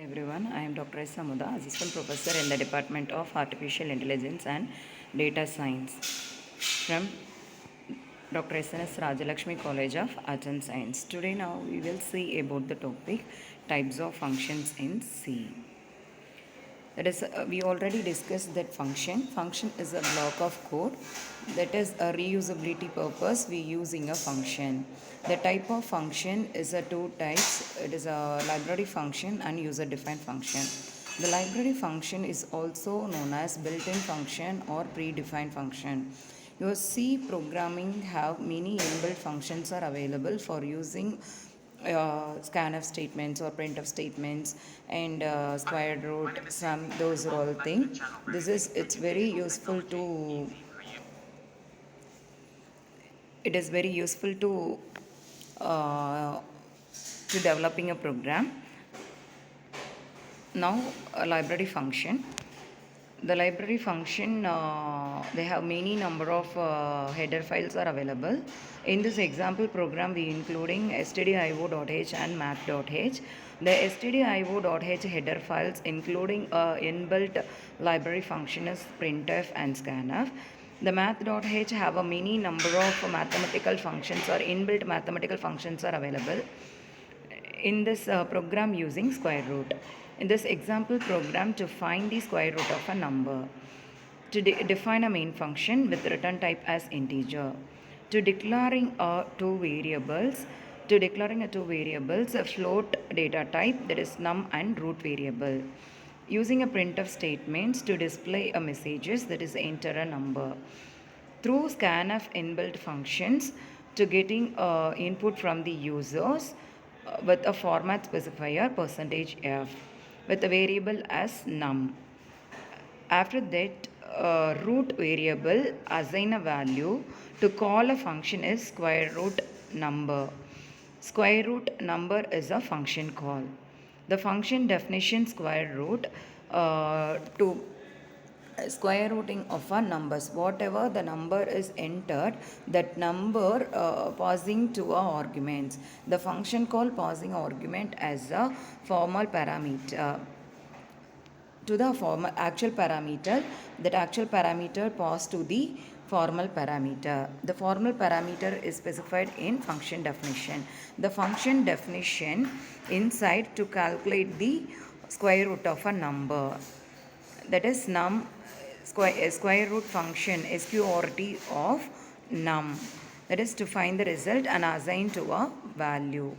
everyone. I am Dr. S. Samuda, Assistant Professor in the Department of Artificial Intelligence and Data Science from Dr. S. Rajalakshmi College of Arts and Science. Today now we will see about the topic types of functions in C. That is, we already discussed that function. Function is a block of code that is a reusability purpose we using a function. The type of function is a two types. It is a library function and user defined function. The library function is also known as built-in function or predefined function. Your C programming have many inbuilt functions are available for using scanf statements or printf statements and square root sum, those are all things. It's very useful to it is very useful uh, to developing a program. Now a library function. The library function, they have many number of header files are available. In this example program, we including stdio.h and math.h. The stdio.h header files including inbuilt library function is printf and scanf. The math.h have a many number of mathematical functions or inbuilt mathematical functions are available in this program using square root. In this example program, to find the square root of a number, to define a main function with return type as integer, to declaring two variables, a float data type, that is num and root variable, using a printf statements to display a messages, that is enter a number, through scanf inbuilt functions to getting input from the users with a format specifier %f with a variable as num. After that, root variable assign a value to call a function is square root number. Square root number is a function call. The function definition square root to square rooting of a numbers, whatever the number is entered, that number passing to a arguments, the function call passing argument as a formal parameter to the formal actual parameter, that actual parameter pass to the formal parameter. The formal parameter is specified in function definition. The function definition inside to calculate the square root of a number, that is num square root function sqrt of num, that is to find the result and assign to a value.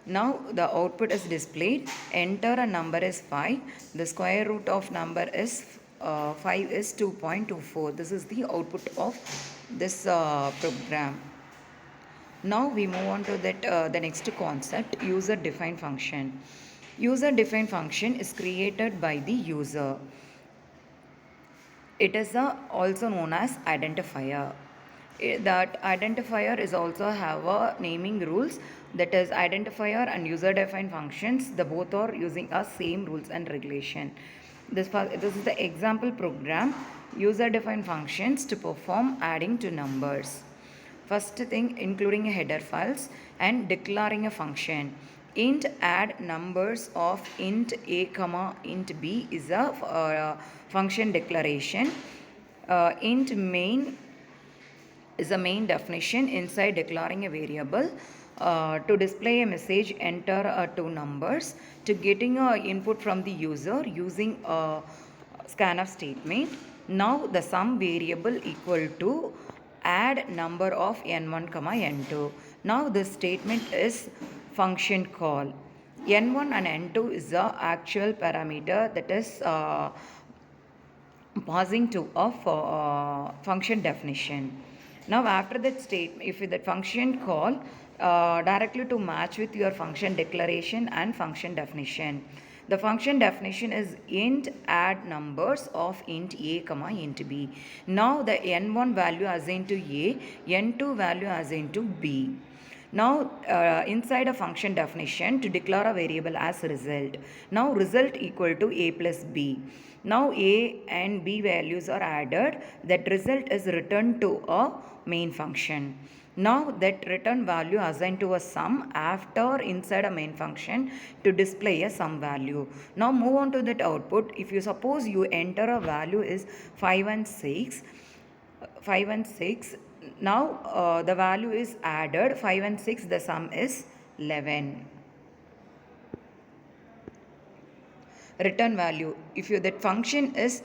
Now the output is displayed. Enter a number is 5. The square root of number is 5 is 2.24. This is the output of this program. Now we move on to the next concept, user defined function. User defined function is created by the user. It is also known as identifier. That identifier is also have a naming rules, that is identifier and user defined functions, the both are using a same rules and regulation. This is the example program, user defined functions to perform adding to numbers. First thing, including a header files and declaring a function. Int add numbers of int a comma int b is a function declaration. Int main is a main definition inside declaring a variable. To display a message, enter two numbers. To getting input from the user using a scanf statement. Now the sum variable equal to add number of n1 comma n2. Now this statement is function call. n1 and n2 is the actual parameter, that is passing to a function definition. Now after that statement, if that function call directly to match with your function declaration and function definition. The function definition is int add numbers of int a comma int b. Now the n1 value assigned to a, n2 value assigned to b. Now inside a function definition to declare a variable as result. Now result equal to a plus b. Now a and b values are added. That result is returned to a main function. Now that return value assigned to a sum after inside a main function to display a sum value. Now move on to that output. If you suppose you enter a value is 5 and 6, now the value is added 5 and 6, the sum is 11. Return value, if you that function is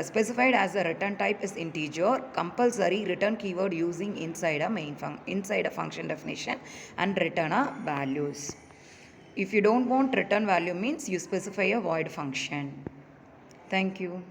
specified as a return type is integer, compulsory return keyword using inside a inside a function definition and return a values. If you don't want return value means you specify a void function. Thank you.